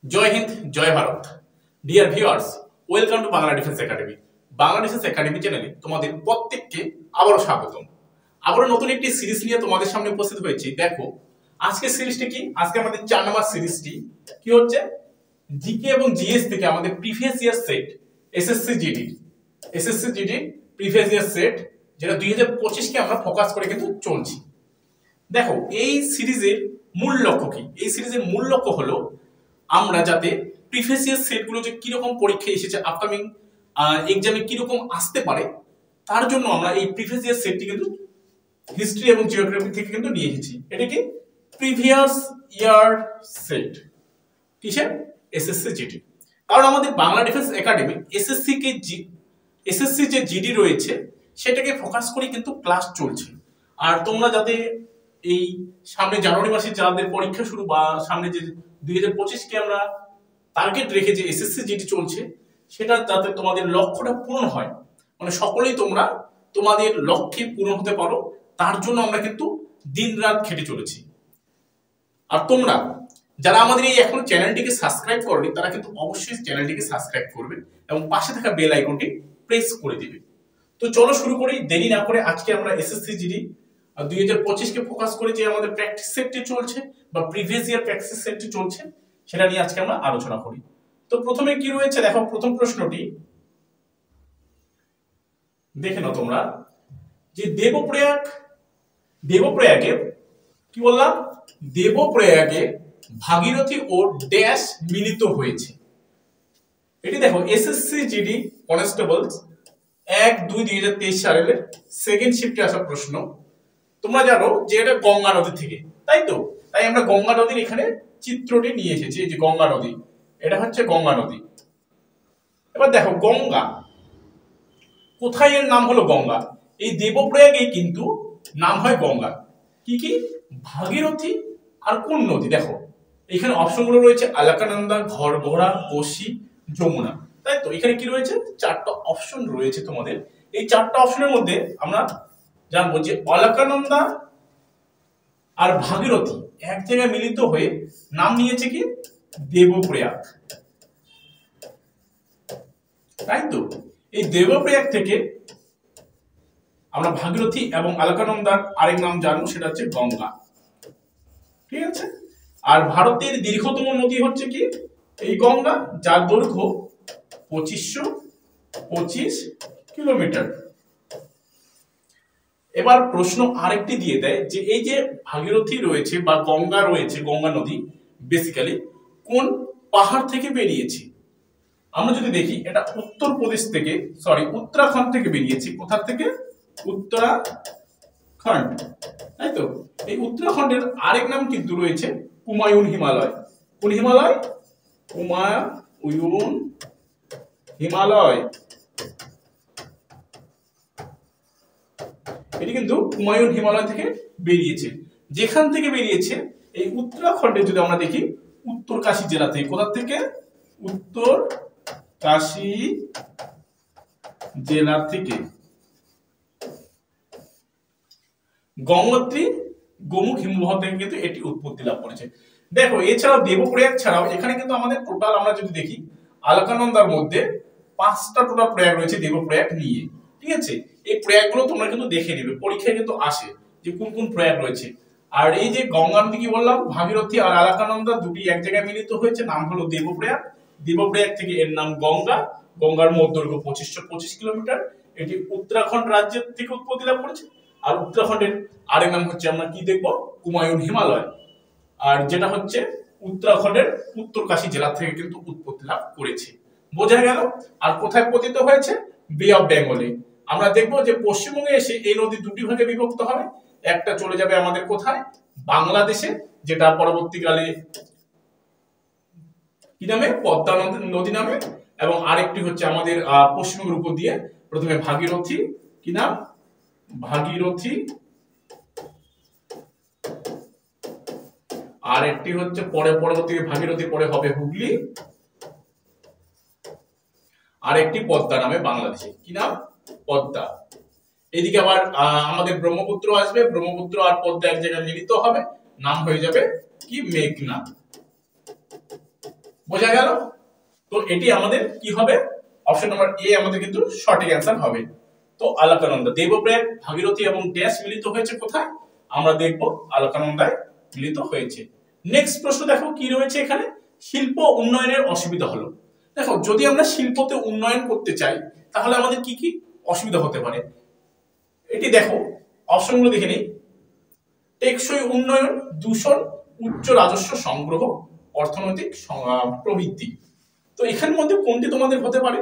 জয় হিন্দ, জয় Bharat. Dear viewers, welcome to Bangla defence academy. Bangla defence academy চ্যানেলে তোমাদের প্রত্যেককে আবারও স্বাগতম। আবারও নতুন একটি সিরিজ নিয়ে তোমাদের সামনে উপস্থিত হয়েছি। দেখো আজকের সিরিজটি কি, আজকে আমাদের 4 নম্বর সিরিজটি কি হচ্ছে, জিকে এবং জিএস থেকে আমাদের previous year set SSC GD previous year set, যেটা 2025 কে আমরা ফোকাস করে কিন্তু চলছি। দেখো এই সিরিজের মূল লক্ষ্য কি, এই সিরিজের মূল লক্ষ্য হলো আমরা যাতে প্রিভিয়াস ইয়ার সেটগুলো যে কিরকম পরীক্ষা এসেছে, আপকামিং এক্সামে কিরকম আসতে পারে, তার জন্য আমরা এই প্রিভিয়াস ইয়ার সেটটি কিন্তু হিস্ট্রি এবং জিওগ্রাফি থেকে কিন্তু নিয়ে এসেছি। এটা কি প্রিভিয়াস ইয়ার সেট, কিসের? SSC GD. কারণ আমাদের বাংলা ডিফেন্স একাডেমি এসএসসি যে জিডি রয়েছে সেটাকে ফোকাস করে কিন্তু ক্লাস চলছে। আর তোমরা যাতে এই সামনে জানুয়ারি মাসে যাদের পরীক্ষা শুরু বা সামনে যে 2025 কে আমরা টার্গেট রেখে যে এসএসসি জিডি চলছে, সেটা যাতে তোমাদের লক্ষ্যটা পূরণ হয়, মানে সকলেই তোমরা তোমাদের লক্ষ্যে পূরণ হতে পারো, তার জন্য আমরা কিন্তু দিন রাত খেটে চলেছি। আর তোমরা যারা আমাদের এই এখন চ্যানেলটিকে সাবস্ক্রাইব করনি, তারা কিন্তু অবশ্যই চ্যানেলটিকে সাবস্ক্রাইব করবে এবং পাশে থাকা বেল আইকনটি প্রেস করে দিবে। তো চলো শুরু করি, দেরি না করে। আজকে আমরা এসএসসি জিডি 2025 কে ফোকাস করে যে আমাদের প্র্যাকটিস সেটটি চলছে বা প্রিভিয়াস ইয়ার প্র্যাকটিস সেটটি চলছে, সেটা নিয়ে আজকে আমরা আলোচনা করি। তো প্রথমে কি রয়েছে দেখো, প্রথম প্রশ্নটি দেখে নাও তোমরা, যে দেবপ্রয়াগে কি বললাম, দেবপ্রয়াগে ভাগীরথী ও ড্যাশ মিলিত হয়েছে। এটি দেখো এসএসসি জিডি কনস্টেবলস 1-2-2023 সালের সেকেন্ড শিফটে আসা প্রশ্ন। তোমরা জানো যে এটা গঙ্গা নদী থেকে, তাই তো? তাই আমরা গঙ্গা নদীর এখানে চিত্রটি নিয়ে এসেছি। এই যে গঙ্গা নদী, এটা হচ্ছে গঙ্গা নদী। এবার দেখো গঙ্গা কোথায়, এর নাম হলো গঙ্গা। এই দেবপ্রয়াগে কিন্তু নাম হয় গঙ্গা। কি কি? ভাগীরথী আর কোন নদী? দেখো এখানে অপশনগুলো রয়েছে আলাকানন্দা, ঘরঘোড়া, কোশি, যমুনা, তাই তো? এখানে কি রয়েছে? 4টা অপশন রয়েছে তোমাদের। এই 4টা অপশনের মধ্যে আমরা জানবো যে অলকানন্দা আর ভাগীরথী এক জায়গায় মিলিত হয়ে নাম নিয়েছে কি? দেবপ্রয়াগ, তাই তো? এই দেবপ্রয়াগ থেকে আমরা ভাগীরথী এবং অলকানন্দার আরেক নাম জানবো, সেটা হচ্ছে গঙ্গা। ঠিক আছে? আর ভারতের দীর্ঘতম নদী হচ্ছে কি? এই গঙ্গা, যার দৈর্ঘ্য 2525 কিলোমিটার। এবার প্রশ্ন আরেকটি দিয়ে দেয় যে এই যে ভাগীরথী রয়েছে বা গঙ্গা রয়েছে, গঙ্গা নদী বেসিক্যালি কোন পাহাড় থেকে বেরিয়েছে? আমরা যদি দেখি এটা উত্তরপ্রদেশ থেকে, উত্তরাখণ্ড থেকে বেরিয়েছে। কোথা থেকে? উত্তরাখণ্ড, তাই তো? এই উত্তরাখণ্ডের আরেক নাম কিন্তু রয়েছে হুমায়ুন হিমালয়। কোন হিমালয়? হুমায়ুন হিমালয়। এটি কিন্তু হুমায়ুন হিমালয় থেকে বেরিয়েছে। যেখান থেকে বেরিয়েছে এই উত্তরাখণ্ডে যদি আমরা দেখি, উত্তরকাশী জেলা থেকে। কোথা থেকে? উত্তরকাশী জেলা থেকে। গঙ্গোত্রী গোমুখ হিমবাহ থেকে কিন্তু এটি উৎপত্তি লাভ করেছে। দেখো এছাড়াও দেবপ্রয়াগ ছাড়াও এখানে কিন্তু আমাদের টোটাল আমরা যদি দেখি, আলকানন্দার মধ্যে 5টা টোটাল প্রয়াগ রয়েছে দেবপ্রয়াগ নিয়ে। ঠিক আছে? এই প্রয়াগগুলো তোমরা কিন্তু দেখে নেবে, পরীক্ষায় কিন্তু আসে যে কোন কোন প্রয়াগ রয়েছে। আর এই যে গঙ্গা নদী কি বললাম, ভাগীরথী আর আলাকানন্দা দুটি এক জায়গায় মিলিত হয়েছে, নাম হলো দেবপ্রয়াগ। দেবপ্রয়াগ থেকে এর নাম গঙ্গা। গঙ্গার মোট দৈর্ঘ্য 2525 কিলোমিটার। এটি উত্তরাখণ্ড রাজ্যের থেকে উৎপত্তি লাভ করেছে। আর উত্তরাখণ্ডের আরেক নাম হচ্ছে, আমরা কি দেখবো, হুমায়ুন হিমালয়। আর যেটা হচ্ছে উত্তরাখণ্ডের উত্তরকাশী জেলা থেকে কিন্তু উৎপত্তি লাভ করেছে। বোঝা গেল? আর কোথায় পতিত হয়েছে? বে অফ বেঙ্গলে। আমরা দেখবো যে পশ্চিমবঙ্গে এসে এই নদী দুটি ভাগে বিভক্ত হবে। একটা চলে যাবে আমাদের কোথায়? বাংলাদেশে, যেটা পরবর্তীকালে কি নামে? পদ্মা নদী নামে। এবং আরেকটি হচ্ছে আমাদের পশ্চিমবঙ্গের উপর দিয়ে প্রথমে ভাগীরথী, কি নাম? ভাগীরথী। আর একটি হচ্ছে পরবর্তী ভাগীরথী পরে হবে হুগলি। আর একটি পদ্মা নামে বাংলাদেশে। কি নাম? পদ্মা। এদিকে আবার আমাদের ব্রহ্মপুত্র আসবে, ব্রহ্মপুত্র আর পদ্মা এক জায়গায় মিলিত হবে, নাম হয়ে যাবে কি? মেঘনা। বোঝা গেল? তো এটি আমাদের কি হবে, অপশন নাম্বার এ আমাদের কিন্তু সঠিক অ্যান্সার হবে। তো আলাকানন্দা, দেবপ্রয়াগ, ভাগীরথী এবং ড্যাশ মিলিত হয়েছে কোথায়? আমরা দেখব আলাকানন্দায় মিলিত হয়েছে। নেক্সট প্রশ্ন দেখো কি রয়েছে এখানে, শিল্প উন্নয়নের অসুবিধা হলো। দেখো যদি আমরা শিল্পতে উন্নয়ন করতে চাই তাহলে আমাদের কি কি অসুবিধা হতে পারে, এটি দেখো অপশনগুলো দেখে নিই। টেকসই উন্নয়ন, দূষণ, উচ্চ রাজস্ব সংগ্রহ, অর্থনৈতিক প্রবৃদ্ধি। তো এখানের মধ্যে কোনটি তোমাদের হতে পারে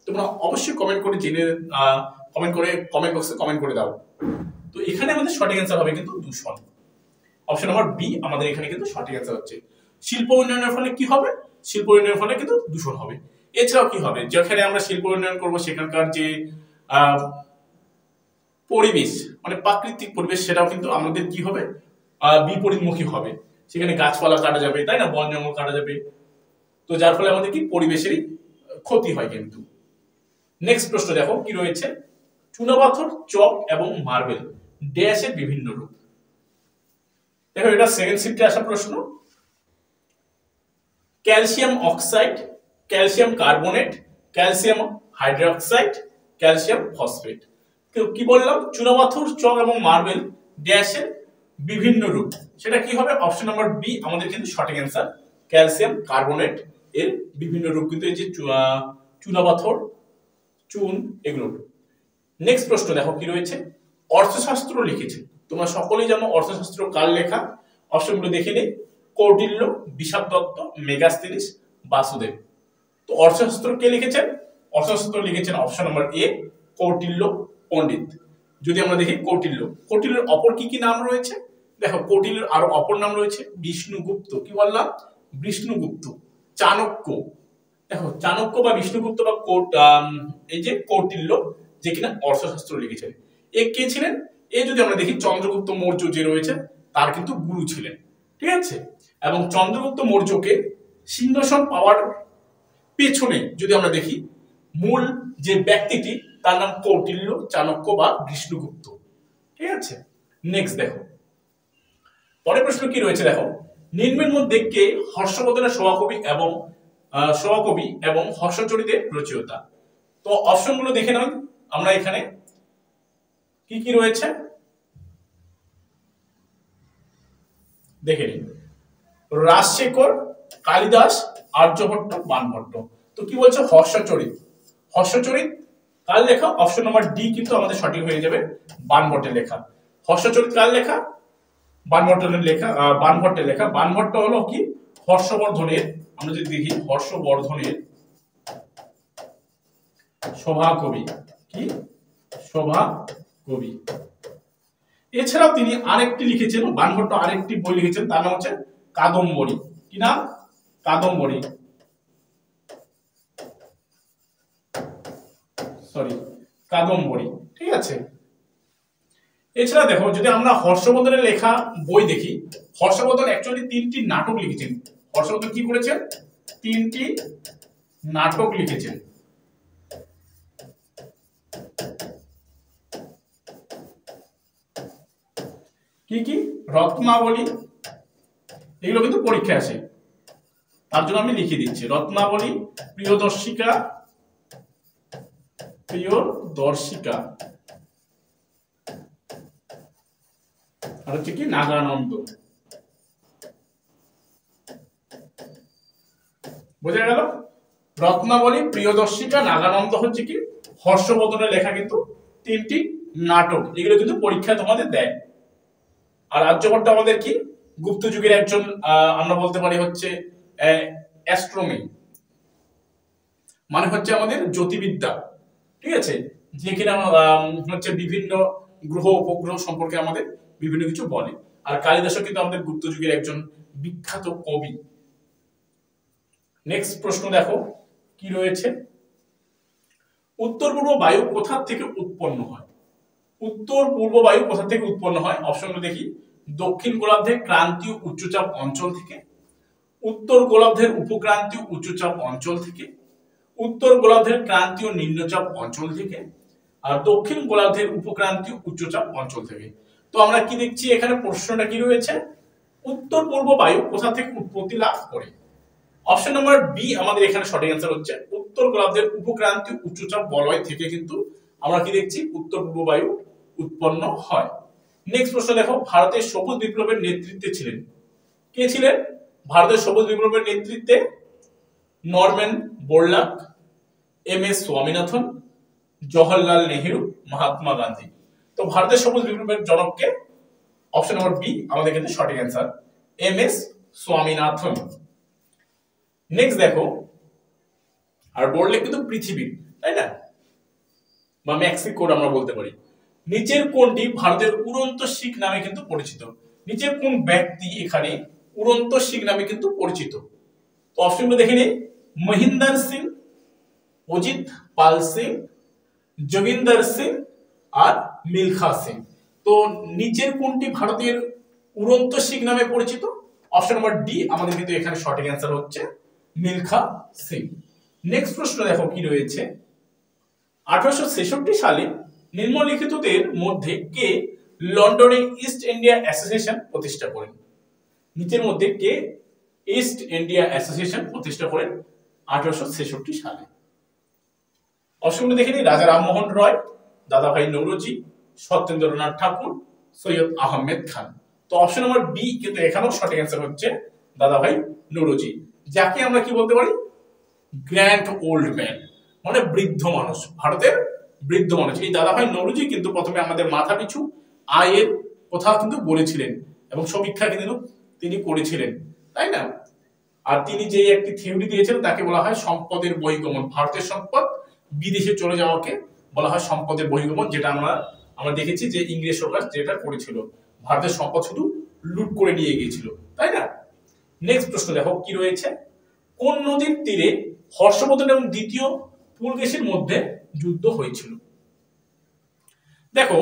তোমরা অবশ্যই কমেন্ট করে জেনে কমেন্ট বক্সে কমেন্ট করে দাও। তো এখানে আমাদের সঠিক অ্যান্সার হবে কিন্তু দূষণ। অপশন নাম্বার বি আমাদের এখানে কিন্তু সঠিক অ্যান্সার হচ্ছে। শিল্প উন্নয়নের ফলে কি হবে? শিল্প উন্নয়নের ফলে কিন্তু দূষণ হবে। এছাড়াও কি হবে, যেখানে আমরা শিল্প উন্নয়ন করব সেখানকার যে পরিবেশ মানে প্রাকৃতিক পরিবেশ সেটাও কিন্তু আমাদের কি হবে, বিপরীতমুখী হবে। সেখানে গাছপালা কাটা যাবে, তাই না, বন জঙ্গল কাটা যাবে। তো যার ফলে আমাদের কি পরিবেশেরই ক্ষতি হয় কিন্তু। নেক্সট প্রশ্ন দেখো কি রয়েছে, চুনাপাথর, চক এবং মার্বেল ড্যাশের বিভিন্ন রূপ। দেখো এটা সেকেন্ড শিফটে আসা প্রশ্ন। Calcium oxide, calcium carbonate, calcium hydroxide, calcium phosphate. কি বললাম, চুনাপাথর, চক এবং মার্বেল ড্যাশের বিভিন্ন রূপ। সেটা কি হবে, অপশন নাম্বার বি আমাদের কিন্তু সঠিক অ্যান্সার, ক্যালসিয়াম কার্বনেট এর বিভিন্ন রূপ কিন্তু এই যে চুনাপাথর, চুন এগুলো। নেক্সট প্রশ্ন দেখো কি রয়েছে, অর্থশাস্ত্র লিখেছে। তোমরা সকলেই জানো অর্থশাস্ত্র কার লেখা, অপশনগুলো দেখে নেই। কৌটিল্য, বিষাদ দত্ত, মেগাস্তিনিস, বাসুদেব। তো অর্থশাস্ত্র কে লিখেছেন? অর্থশাস্ত্র লিখেছেন অপশন নাম্বার এ কৌটিল্য পণ্ডিত। যদি আমরা দেখি কৌটিল্যের অপর কি কি নাম রয়েছে, দেখো কৌটিল্যের আরো অপর নাম রয়েছে বিষ্ণুগুপ্ত, কি বললাম, বিষ্ণুগুপ্ত, চাণক্য। দেখো চাণক্য বা বিষ্ণুগুপ্ত বা এই যে কৌটিল্য যে কিনা অর্থশাস্ত্র লিখেছেন। এ কে ছিলেন? এ যদি আমরা দেখি চন্দ্রগুপ্ত মৌর্য যে রয়েছে তার কিন্তু গুরু ছিলেন, ঠিক আছে। এবং চন্দ্রগুপ্ত মৌর্যকে সিংহাসন পাওয়ার পেছনে যদি আমরা দেখি মূল যে ব্যক্তিটি তার নাম কৌটিল্য, চাণক্য বা বিষ্ণুগুপ্ত, ঠিক আছে। নেক্সট দেখো পরের প্রশ্ন কি রয়েছে, দেখো নিম্নের মধ্যে কে হর্ষবর্ধনের সভাকবি এবং হর্ষচরিতের রচয়িতা। তো অপশনগুলো দেখে নাও আমরা এখানে কি কি রয়েছে দেখে নিই। রাজশেখর, কালিদাস, আর্যভট্ট, বাণভট্ট। তো কি বলছে, হর্ষচরিত। হর্ষচরিত কার লেখা? অপশন নাম্বার ডি কিন্তু আমাদের সঠিক হয়ে যাবে, বাণভট্টের লেখা। হর্ষচরিত কার লেখা? বাণভট্টের লেখা। বাণভট্টের লেখা। বাণভট্ট হলো কি হর্ষবর্ধনের, আমরা যদি দেখি হর্ষবর্ধনের সভাকবি, কি সভাকবি। এছাড়াও তিনি আরেকটি লিখেছেন, বাণভট্ট আরেকটি বই লিখেছেন, তার নাম হচ্ছে কাদম্বরী। কি নাম? কাদম্বরী, কাদম্বরী, ঠিক আছে। এছাড়া দেখো যদি আমরা হর্ষবর্ধনের লেখা বই দেখি, হর্ষবর্ধন অ্যাকচুয়ালি 3টি নাটক লিখেছেন। হর্ষবর্ধন কি করেছেন? 3টি নাটক লিখেছেন। কি কি? রত্নাবলী, এগুলো কিন্তু পরীক্ষায় আসে, তার জন্য আমি লিখে দিচ্ছি। রত্নাবলী, প্রিয়দর্শিকা, আর হচ্ছে কি নাগানন্দ। বোঝা গেল? রত্নাবলী, প্রিয়দর্শিকা, নাগানন্দ হচ্ছে কি হর্ষবর্ধনের লেখা কিন্তু 3টি নাটক, এগুলো কিন্তু পরীক্ষায় তোমাদের দেয়। আর আর্যভট্ট আমাদের কি গুপ্ত যুগের একজন আমরা বলতে পারি হচ্ছে অ্যাস্ট্রোনমি, মানে হচ্ছে আমাদের জ্যোতির্বিদ্যা, ঠিক আছে, যে কিনা হচ্ছে বিভিন্ন গ্রহ উপগ্রহ সম্পর্কে আমাদের বিভিন্ন কিছু বলে। আর কালিদাসও কিন্তু আমাদের গুপ্ত যুগের একজন বিখ্যাত কবি। নেক্সট প্রশ্ন দেখো কি রয়েছে, উত্তর পূর্ব বায়ু কোথা থেকে উৎপন্ন হয়? উত্তর পূর্ব বায়ু কোথা থেকে উৎপন্ন হয়? অপশনগুলো দেখি। দক্ষিণ গোলার্ধের ক্রান্তীয় উচ্চচাপ অঞ্চল থেকে, উত্তর গোলার্ধের উপক্রান্তীয় উচ্চচাপ অঞ্চল থেকে, উত্তর গোলার্ধের ক্রান্তীয় নিম্নচাপ অঞ্চল থেকে, আর দক্ষিণ গোলার্ধের উপক্রান্তীয় উচ্চচাপ অঞ্চল থেকে। তো আমরা কি দেখছি এখানে, প্রশ্নটা কি রয়েছে, উত্তর পূর্ব বায়ু কোথা থেকে উৎপত্তি লাভ করে? অপশন নাম্বার বি আমাদের এখানে সঠিক অ্যান্সার হচ্ছে উত্তর গোলার্ধের উপক্রান্তীয় উচ্চচাপ বলয় থেকে কিন্তু আমরা কি দেখছি উত্তর পূর্ব বায়ু উৎপন্ন হয়। নেক্সট প্রশ্ন দেখো, ভারতের সবুজ বিপ্লবের নেতৃত্বে ছিলেন কে ছিলেন? ভারতের সবুজ বিপ্লবের নেতৃত্বে Norman Borlaug, M S Swaminathan, Jawaharlal Nehru, Mahatma Gandhi. তো ভারতের সবুজ বিপ্লবের জনককে? অপশন নম্বর বি আমাদের কিন্তু সঠিক answer, M S Swaminathan. Next দেখো, আর বললে কিন্তু পৃথিবীর, তাই না, বা মেক্সিকোর আমরা বলতে পারি, নিচের কোনটি ভারতের উড়ন্ত শিখ নামে কিন্তু পরিচিত? নিচের কোন ব্যক্তি এখানে উড়ন্ত শিখ নামে কিন্তু পরিচিত? তো অপশনগুলো দেখে নিই, মহিন্দর সিং, অজিত পাল সিং, যোগিন্দর সিং আর মিলখা সিং। তো নিচের কোনটি ভারতের উড়ন্ত শিখ নামে পরিচিত? অপশন নম্বর ডি আমাদের কিন্তু এখানে সঠিক অ্যান্সার হচ্ছে মিলখা সিং। নেক্সট প্রশ্ন দেখো কি রয়েছে, 1866 সালে নিম্নলিখিতদের মধ্যে কে লন্ডনে ইস্ট ইন্ডিয়া অ্যাসোসিয়েশন প্রতিষ্ঠা করেন? নিচের মধ্যে কে ইস্ট ইন্ডিয়া অ্যাসোসিয়েশন প্রতিষ্ঠা করেন 1866 সালে? অপশনগুলো দেখে নিই, রাজা রামমোহন রয়, দাদাভাই নৌরোজি, সত্যেন্দ্রনাথ ঠাকুর, সৈয়দ আহমেদ খান। তো অপশন নম্বর বি কিন্তু এখানেও সঠিক অ্যান্সার হচ্ছে দাদাভাই নৌরোজি, যাকে আমরা কি বলতে পারি, গ্র্যান্ড ওল্ড ম্যান, মানে বৃদ্ধ মানুষ, ভারতের বৃদ্ধ মানুষ। এই দাদাভাই নৌরোজি কিন্তু প্রথমে আমাদের মাথা পিছু আয়ের কথা কিন্তু বলেছিলেন এবং সমীক্ষা কিন্তু তিনি করেছিলেন, তাই না? আর তিনি যে একটি থিওরি দিয়েছিলেন তাকে বলা হয় সম্পদের বহির্গমন, ভারতের সম্পদ বিদেশে চলে যাওয়াকে বলা হয় সম্পদের বহির্গমন, যেটা আমরা দেখেছি যে ইংরেজ সরকার যেটা করেছিল, ভারতের সম্পদ শুধু লুট করে নিয়ে গিয়েছিল, তাই না? নেক্সট প্রশ্ন দেখো কি রয়েছে, কোন নদীর তীরে হর্ষবর্ধন এবং দ্বিতীয় পুলকেশীর মধ্যে যুদ্ধ হয়েছিল? দেখো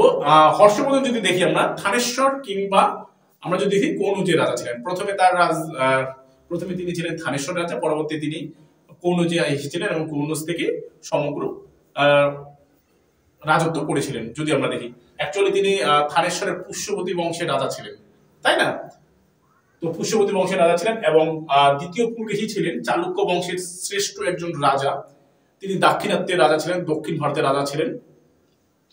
হর্ষবর্ধন যদি দেখি আমরা থানেশ্বর কিংবা আমরা যদি দেখি কনৌজের রাজা ছিলেন। প্রথমে তিনি ছিলেন থানেশ্বর রাজা, পরবর্তী তিনি কনৌজে এসেছিলেন এবং কনৌজ থেকে সমগ্র রাজত্ব করেছিলেন। যদি আমরা দেখি অ্যাকচুয়ালি তিনি থানেশ্বরের পুষ্যবতী বংশের রাজা ছিলেন, তাই না? তো পুষ্যবতী বংশের রাজা ছিলেন এবং দ্বিতীয় পুলকেশী ছিলেন চালুক্য বংশের শ্রেষ্ঠ একজন রাজা, তিনি দাক্ষিণাত্যের রাজা ছিলেন, দক্ষিণ ভারতের রাজা ছিলেন,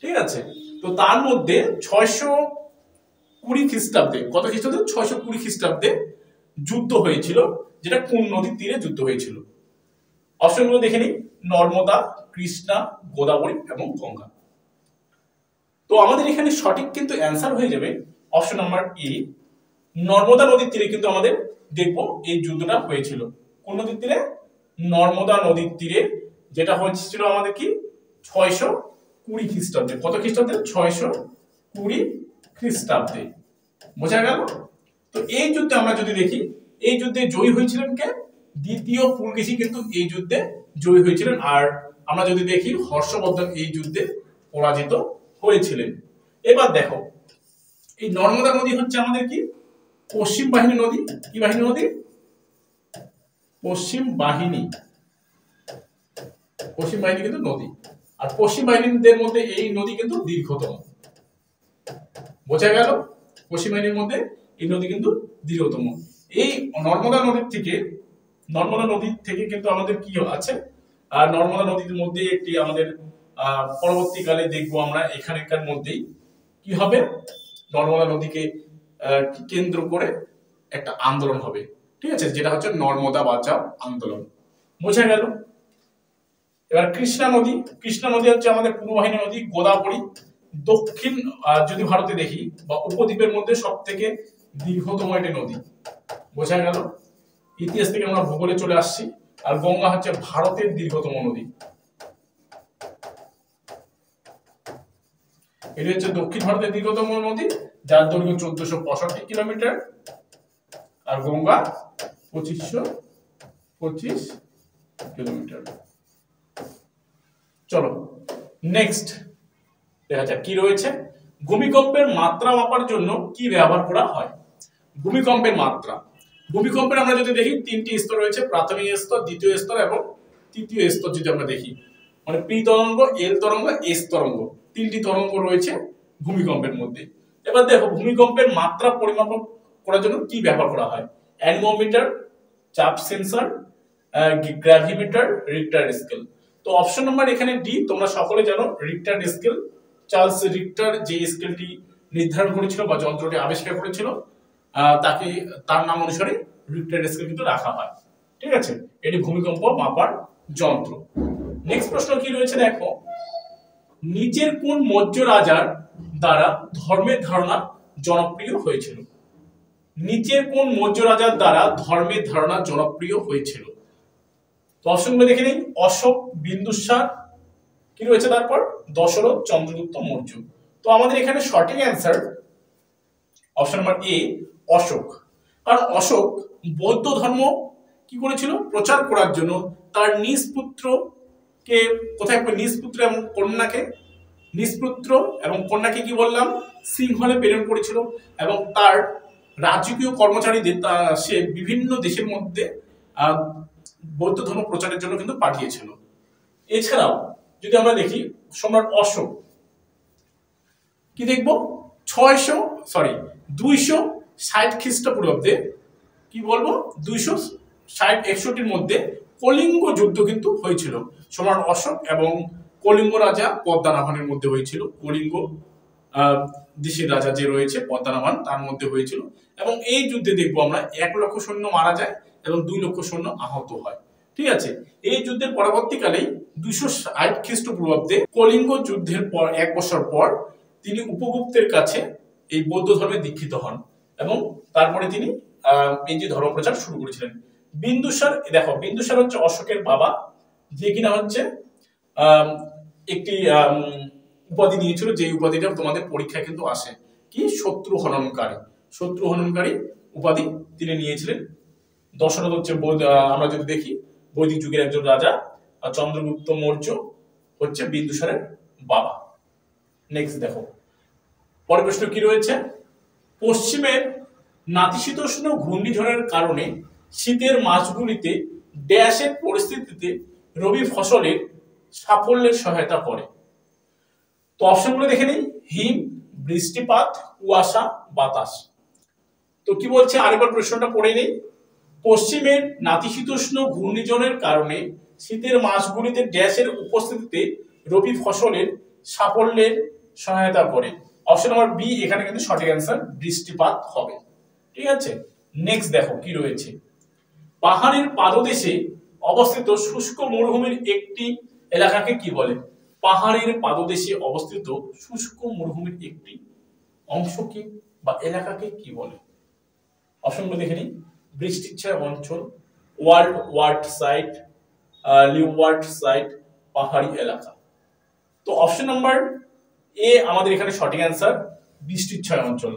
ঠিক আছে? তো তার মধ্যে 620 খ্রিস্টাব্দে, কত খ্রিস্টাব্দে? 620 খ্রিস্টাব্দে যুদ্ধ হয়েছিল, যেটা কোন নদীর তীরে যুদ্ধ হয়েছিল? অপশনগুলো দেখে নিই, নর্মদা, কৃষ্ণা, গোদাবরী এবং গঙ্গা। তো আমাদের এখানে সঠিক কিন্তু অ্যান্সার হয়ে যাবে অপশন নাম্বার এ, নর্মদা নদীর তীরে কিন্তু আমাদের দেখবো এই যুদ্ধটা হয়েছিল। কোন নদীর তীরে? নর্মদা নদীর তীরে, যেটা হয়েছিল আমাদের কি 620 খ্রিস্টাব্দে। কত খ্রিস্টাব্দে? 620 খ্রিস্টাব্দে। বোঝা গেল? তো এই যুদ্ধে আমরা যদি দেখি, এই যুদ্ধে জয়ী হয়েছিলেন কে? দ্বিতীয় পুলকেশী কিন্তু এই যুদ্ধে জয়ী হয়েছিলেন। আর আমরা যদি দেখি হর্ষবর্ধন এই যুদ্ধে পরাজিত হয়েছিলেন। এবার দেখো, এই নর্মদা নদী হচ্ছে আমাদের কি পশ্চিম বাহিনী নদী। কি বাহিনী নদী? পশ্চিম বাহিনী। পশ্চিম বাহিনী কিন্তু নদী, আর পশ্চিম বাহিনীদের মধ্যে এই নদী কিন্তু দীর্ঘতম। বোঝা গেল? পশ্চিম বাহিনীর মধ্যে এই নদী কিন্তু দীর্ঘতম। এই নর্মদা নদীর থেকে কিন্তু আমাদের কি আছে, আর নর্মদা নদীর মধ্যে একটি আমাদের পরবর্তীকালে দেখবো আমরা এখানকার মধ্যেই কি হবে, নর্মদা নদীকে কেন্দ্র করে একটা আন্দোলন হবে, ঠিক আছে, যেটা হচ্ছে নর্মদা বাঁচাও আন্দোলন। বোঝা গেল? এবার কৃষ্ণা নদী হচ্ছে আমাদের পূর্ব বাহিনী নদী। গোদাবরী দক্ষিণ যদি ভারতে দেখি বা উপদ্বীপের মধ্যে সব থেকে দীর্ঘতম একটি নদী। বোঝা গেল? ইতিহাস থেকে আমরা ভূগোলে চলে আসছি। আর গঙ্গা হচ্ছে ভারতের দীর্ঘতম নদী, এটি হচ্ছে দক্ষিণ ভারতের দীর্ঘতম নদী, যার দৈর্ঘ্য 1465 কিলোমিটার, আর গঙ্গা 2525 কিলোমিটার। চলো নেক্সট দেখা যাক কি রয়েছে। ভূমিকম্পের মাত্রা মাপার জন্য কি ব্যবহার করা হয়? ভূমিকম্পের মাত্রা, ভূমিকম্পের আমরা যদি দেখি তিনটি স্তর রয়েছে, প্রাথমিক স্তর, দ্বিতীয় স্তর এবং তৃতীয় স্তর। যদি আমরা দেখি মানে পি তরঙ্গ, এল তরঙ্গ, এস তরঙ্গ, তিনটি তরঙ্গ রয়েছে ভূমিকম্পের মধ্যে। এবার দেখো ভূমিকম্পের মাত্রা পরিমাপ করার জন্য কি ব্যবহার করা হয়? অ্যানিমোমিটার, চাপ সেন্সর, গ্র্যাভিমিটার, রিক্টার স্কেল। তো অপশন নাম্বার এখানে ডি। তোমরা সকলে জানো রিক্টার স্কেল, চার্লস রিক্টার যে স্কেলটি নির্ধারণ করেছিল বা যন্ত্রটি আবিষ্কার করেছিল তাকে তার নাম অনুসারে রিক্টার স্কেল কিন্তু রাখা হয়। ঠিক আছে, এটি ভূমিকম্প মাপার যন্ত্র। নেক্সট প্রশ্ন কি রয়েছে দেখো, নিচের কোন মৌর্য রাজার দ্বারা ধর্মের ধারণা জনপ্রিয় হয়েছিল? নিচের কোন মৌর্য রাজার দ্বারা ধর্মের ধারণা জনপ্রিয় হয়েছিল? তো অপশনগুলো দেখে নিই। অশোক, বিন্দুসার, কি রয়েছে তারপর দশরথ, চন্দ্রগুপ্ত মৌর্য। তো আমাদের এখানে সঠিক answer option number A, Ashok. কারণ অশোক বৌদ্ধ ধর্ম কি করেছিল প্রচার করার জন্য তার নিজ পুত্রকে কোথায়, নিজ পুত্র এবং কন্যাকে, নিজ পুত্র এবং কন্যাকে কি বললাম সিংহলে প্রেরণ করেছিল এবং তার রাজকীয় কর্মচারীদের সে বিভিন্ন দেশের মধ্যে বৌদ্ধ ধর্ম প্রচারের জন্য কিন্তু পাঠিয়েছিল। এছাড়াও যদি আমরা দেখি সম্রাট অশোক কি দেখবো 260 খ্রিস্টপূর্বাব্দে কি বলবো 260-61 মধ্যে কলিঙ্গ যুদ্ধ কিন্তু হয়েছিল সম্রাট অশোক এবং কলিঙ্গ রাজা পদ্মনাভনের মধ্যে হয়েছিল। কলিঙ্গ দেশের রাজা যে রয়েছে পদ্মনাভন তার মধ্যে হয়েছিল এবং এই যুদ্ধে দেখবো আমরা 1 লক্ষ সৈন্য মারা যায় এবং 2 লক্ষ সৈন্য আহত হয়। ঠিক আছে, এই যুদ্ধের পরবর্তীকালেই 260 খ্রিস্টপূর্বাব্দে কলিঙ্গ যুদ্ধের পর 1 বছর পর তিনি উপগুপ্তের কাছে এই বৌদ্ধ ধর্মে দীক্ষিত হন এবং তারপরে তিনি এই যে ধর্ম প্রচার শুরু করেছিলেন। বিন্দুসার, দেখো বিন্দুসার হচ্ছে অশোকের বাবা, যে কিনা হচ্ছে একটি উপাধি নিয়েছিল, যে উপাধিটা তোমাদের পরীক্ষায় কিন্তু আসে, কি শত্রু হননকারী উপাধি তিনি নিয়েছিলেন। দশরথ হচ্ছে আমরা যদি দেখি বৈদিক যুগের একজন রাজা, আর চন্দ্রগুপ্ত মৌর্য হচ্ছে বিন্দুসারের বাবা। নেক্সট দেখো পরের প্রশ্ন কি রয়েছে, পশ্চিমের নাতিশীতোষ্ণ ঘূর্ণিঝড়ের কারণে শীতের মাসগুলিতে ড্যাশের পরিস্থিতিতে রবি ফসলের সাফল্যের সহায়তা করে? তো অপশনগুলো দেখে নিই। হিম, বৃষ্টিপাত, কুয়াশা, বাতাস। তো কি বলছে আরেকবার প্রশ্নটা পড়ে নেই। পশ্চিমের নাতিশীতোষ্ণ ঘূর্ণিঝড়ের কারণে শীতের মাসগুলিতে ড্যাশের উপস্থিতিতে রবি ফসলের সাফল্যের সহায়তা করে। অপশন নাম্বার বি এখানে কিন্তু সঠিক অ্যান্সার, বৃষ্টিপাত হবে। ঠিক আছে, নেক্সট দেখো কি রয়েছে, পাহাড়ের পাদদেশে অবস্থিত শুষ্ক মরুভূমির একটি এলাকাকে কি বলে? পাহাড়ের পাদদেশে অবস্থিত শুষ্ক মরুভূমির একটি অংশকে বা এলাকাকে কি বলে? অপশনগুলো দেখে নিই। বৃষ্টিচ্ছায় অঞ্চল, ওয়ার্ড সাইট, লিওয়ার্ড সাইট, পাহাড়ি এলাকা। তো অপশন নাম্বার এ আমাদের এখানে সঠিক অ্যান্সার, বৃষ্টিচ্ছায় অঞ্চল।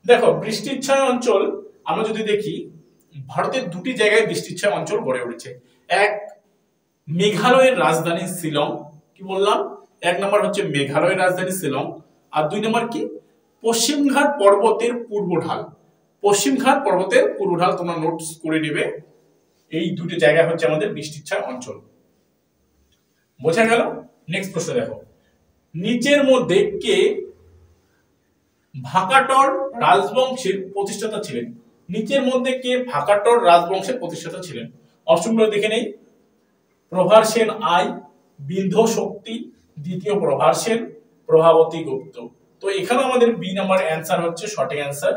দেখো বৃষ্টিচ্ছায় অঞ্চল আমরা যদি দেখি ভারতের দুটি জায়গায় বৃষ্টিচ্ছায় অঞ্চল গড়ে উঠেছে। এক, মেঘালয়ের রাজধানী শিলং, কি বললাম 1 নম্বর হচ্ছে মেঘালয়ের রাজধানী শিলং, আর 2 নম্বর কি পশ্চিমঘাট পর্বতের পূর্ব ঢাল। পশ্চিমঘাট পর্বতের পূর্ব ঢাল তোমরা নোটস করে নেবে। এই দুটি জায়গা হচ্ছে আমাদের বৃষ্টিচ্ছায় অঞ্চল। বোঝা গেল? নেক্সট প্রশ্ন দেখো, নিচের মধ্যে কে ভাকাটর রাজবংশের প্রতিষ্ঠাতা ছিলেন? নিচের মধ্যে কে ভাকাটর রাজবংশের প্রতিষ্ঠাতা ছিলেন? অপশনগুলো দেখে নেই। প্রভার সেন আই, বিন্ধ শক্তি, দ্বিতীয় প্রভার সেন, প্রভাবতী গুপ্ত। তো এখানে আমাদের বি নাম্বার অ্যান্সার হচ্ছে সঠিক অ্যান্সার,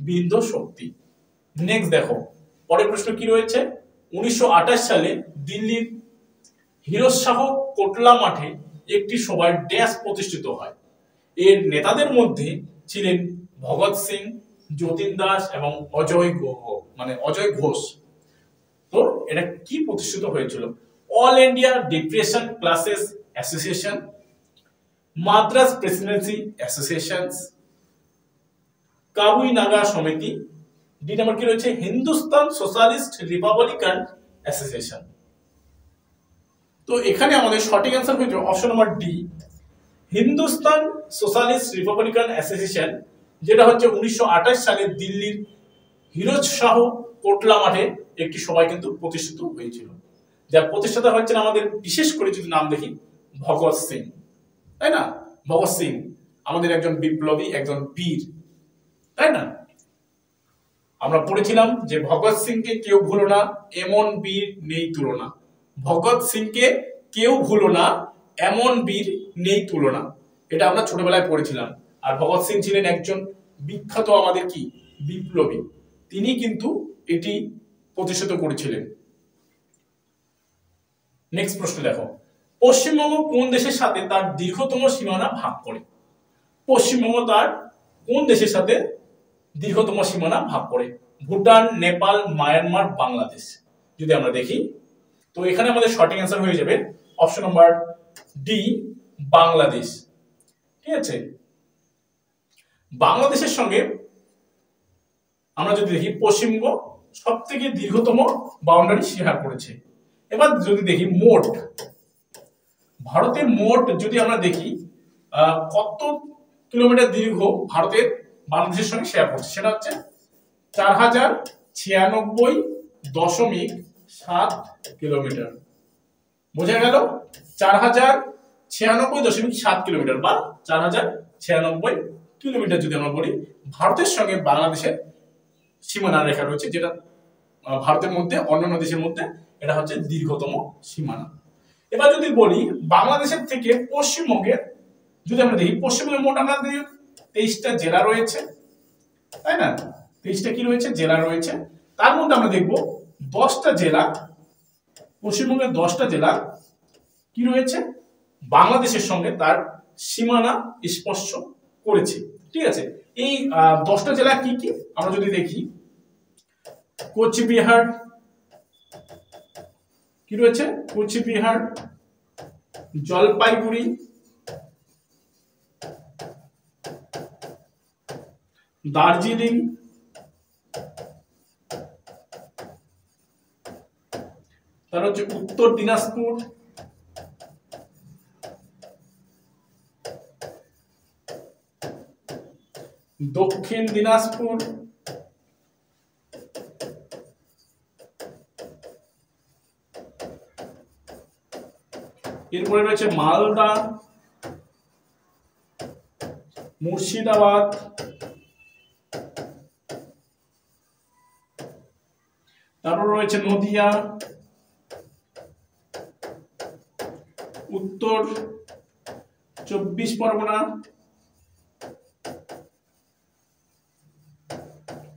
বিন্ধ শক্তি। নেক্সট দেখো পরের প্রশ্ন কি রয়েছে, 1928 সালে দিল্লির হিরোজ-শাহ কোটলা মাঠে একটি সভায় ড্যাশ প্রতিষ্ঠিত হয়। এর নেতাদের মধ্যে ছিলেন ভগৎ সিং, যতীন দাস এবং অজয় ঘোষ। তো এটা কি প্রতিষ্ঠিত হয়েছিল? All India depression classes association, Madras presidency association, Kabui Naga Samiti, D number কি রয়েছে হিন্দুস্তান সোশ্যালিস্ট রিপাবলিকান অ্যাসোসিয়েশন। তো এখানে আমাদের সঠিক অ্যান্সার হয়েছে option number D, Hindustan socialist Republican association, যেটা হচ্ছে 1928 সালে দিল্লির হিরোজ শাহ কোটলা মাঠে একটি সভায় কিন্তু প্রতিষ্ঠিত হয়েছিল। যার প্রতিষ্ঠাতা হচ্ছেন আমাদের বিশেষ করে যদি নাম দেখি ভগৎ সিং, তাই না? ভগৎ সিং আমাদের একজন বিপ্লবী, একজন বীর, তাই না? আমরা পড়েছিলাম যে ভগৎ সিংকে কেউ ভুলো না, এমন বীর নেই তুলনা। ভগৎ সিংকে কেউ ভুলো না, এমন বীর নেই তুলনা। এটা আমরা ছোটবেলায় পড়েছিলাম। আর ভগৎ সিং ছিলেন একজন বিখ্যাত আমাদের কি বিপ্লবী, তিনি কিন্তু এটি প্রতিষ্ঠিত করেছিলেন। নেক্সট প্রশ্ন দেখো, পশ্চিমবঙ্গ কোন দেশের সাথে তার দীর্ঘতম সীমানা ভাগ করে? পশ্চিমবঙ্গ তার কোন দেশের সাথে দীর্ঘতম সীমানা ভাগ করে? ভুটান, নেপাল, মায়ানমার, বাংলাদেশ। যদি আমরা দেখি তো এখানে আমাদের সঠিক অ্যান্সার হয়ে যাবে অপশন নাম্বার ডি, বাংলাদেশ। ঠিক আছে, বাংলাদেশের সঙ্গে আমরা যদি দেখি পশ্চিমবঙ্গ সব থেকে দীর্ঘতম বাউন্ডারি শেয়ার করেছে। এবার যদি দেখি মোট ভারতের মোট যদি আমরা দেখি কত কিলোমিটার দীর্ঘ ভারতের বাংলাদেশের সঙ্গে শেয়ার করছে, সেটা হচ্ছে 4096.7 কিলোমিটার। বোঝা গেল? 4096.7 কিলোমিটার বা 4096 কিলোমিটার যদি আমরা বলি, ভারতের সঙ্গে বাংলাদেশের সীমানা রেখা রয়েছে, যেটা ভারতের মধ্যে অন্যান্য দেশের মধ্যে এটা হচ্ছে দীর্ঘতম সীমানা। এবার যদি বলি বাংলাদেশের থেকে পশ্চিমবঙ্গের, যদি আমরা দেখি পশ্চিমবঙ্গের মোট আমাদের 23টা জেলা রয়েছে, তাই না? 23টা কি রয়েছে? জেলা রয়েছে। তার মধ্যে আমরা দেখব 10টা জেলা, পশ্চিমবঙ্গের 10টা জেলা কি রয়েছে? বাংলাদেশের সঙ্গে তার সীমানা স্পর্শ করেছে। ঠিক আছে, এই 10টা জেলা কি কি আমরা যদি দেখি, কোচবিহার কি রয়েছে? কোচবিহার, জলপাইগুড়ি, দার্জিলিং, তার হচ্ছে উত্তর দিনাজপুর, দক্ষিণ দিনাজপুর, এরপরে রয়েছে মালদা, মুর্শিদাবাদ, তারপর রয়েছে নদিয়া, উত্তর 24 পরগনা,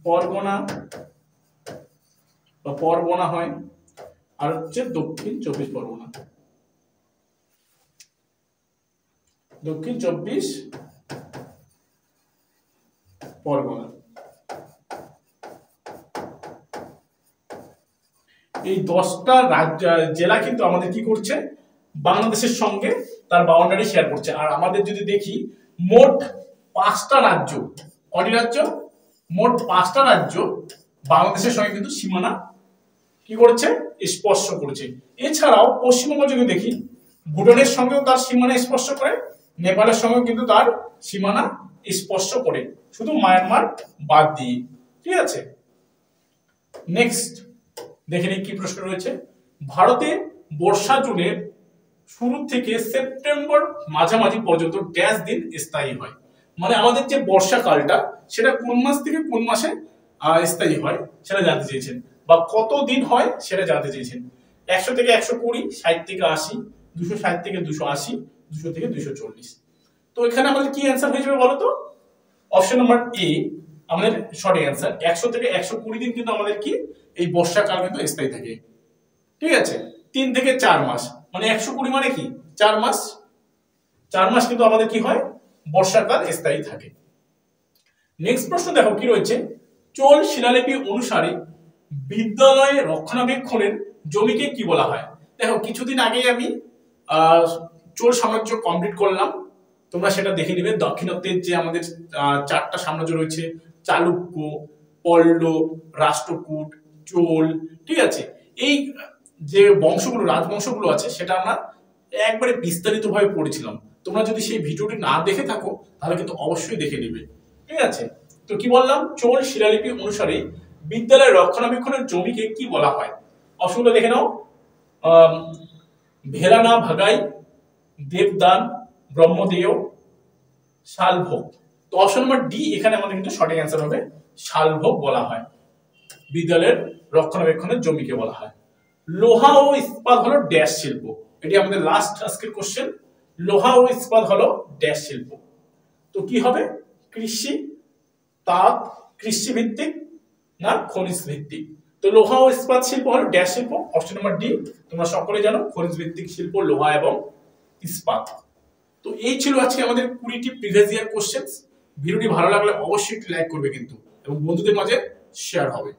পরগনা বা পরগনা হয়, আর হচ্ছে দক্ষিণ 24 পরগনা, দক্ষিণ 24 পরগনা। এই 10টা রাজ্য জেলা কিন্তু আমাদের কি করছে? বাংলাদেশের সঙ্গে তার বাউন্ডারি শেয়ার করছে। আর আমাদের যদি দেখি মোট 5টা রাজ্য, কটি রাজ্য? মোট 5টা রাজ্য বাংলাদেশের সঙ্গে কিন্তু সীমানা কি করেছে? স্পর্শ করেছে। এছাড়াও পশ্চিমবঙ্গ যদি দেখি, ভুটানের সঙ্গেও তার সীমানা স্পর্শ করে, নেপালের সঙ্গেও কিন্তু তার সীমানা স্পর্শ করে, শুধু মায়ানমার বাদ দিয়ে। ঠিক আছে, নেক্সট দেখে নিই কি প্রশ্ন রয়েছে। ভারতে বর্ষা জুনের শুরু থেকে সেপ্টেম্বর মাঝামাঝি পর্যন্ত ড্যাশ দিন স্থায়ী হয়। মানে আমাদের যে বর্ষাকালটা সেটা কোন মাস থেকে কোন মাসে স্থায়ী হয় সেটা জানতে চেয়েছেন, বা কত দিন হয় সেটা জানতে চেয়েছেন। 100 থেকে 120, 60 থেকে 80, 260 থেকে 280, 200 থেকে 240। তো এখানে আমাদের কি অ্যান্সার হয়ে যাবে বলো তো? অপশন নাম্বার এ আমাদের সঠিক অ্যান্সার। 100 থেকে 120 দিন কিন্তু আমাদের কি এই বর্ষাকাল কিন্তু স্থায়ী থাকে। ঠিক আছে, 3 থেকে 4 মাস, মানে 120 মানে কি 4 মাস, 4 মাস কিন্তু আমাদের কি হয়? বর্ষাকাল স্থায়ী থাকে। নেক্সট প্রশ্ন দেখো কি রয়েছে। চোল শিলালিপি অনুসারে বিদ্যালয়ে রক্ষণাবেক্ষণের জমিকে কি বলা হয়? দেখো কিছুদিন আগেই আমি চোল সাম্রাজ্য কমপ্লিট করলাম, তোমরা সেটা দেখে নিবে। দাক্ষিণাত্যের যে আমাদের 4টা সাম্রাজ্য রয়েছে, চালুক্য, পল্লব, রাষ্ট্রকূট, চোল। ঠিক আছে, এই যে বংশগুলো, রাজবংশগুলো আছে সেটা আমরা একবারে বিস্তারিতভাবে পড়েছিলাম। তোমরা যদি সেই ভিডিওটি না দেখে থাকো তাহলে কিন্তু অবশ্যই দেখে নিবে। ঠিক আছে, তো কি বললাম? চোল শিলালিপি অনুসারে বিদ্যালয়ের রক্ষণাবেক্ষণের জমিকে কি বলা হয়? অপশনটা দেখে নাও। ভেলানা ভাগাই, দেবদান, ব্রহ্মদেয়, শালভোগ। তো অপশন নাম্বার ডি এখানে আমাদের কিন্তু সঠিক অ্যান্সার হবে, শালভোগ বলা হয়। বিদ্যালয়ের রক্ষণাবেক্ষণের জমিকে বলা হয়। লোহা ও ইস্পাত হলো ড্যাশ শিল্প। এটি আমাদের লাস্ট আজকের কোশ্চেন। লোহা ও ইস্পাত হলো ড্যাশ শিল্প। তো কি হবে? কৃষি, তাপ, কৃষি ভিত্তিক না খনিজ ভিত্তিক? তো লোহা ও ইস্পাত শিল্প হলো ড্যাশ শিল্প। Option number D. তোমরা সকলে জানো খনিজ ভিত্তিক শিল্প লোহা এবং ইস্পাত। তো এই ছিল আজকে আমাদের 20টি প্রিভিয়াস ইয়ার কোশ্চেনস। ভিডিওটি ভালো লাগলে অবশ্যই একটি লাইক করবে কিন্তু, এবং বন্ধুদের মাঝে শেয়ার হবে।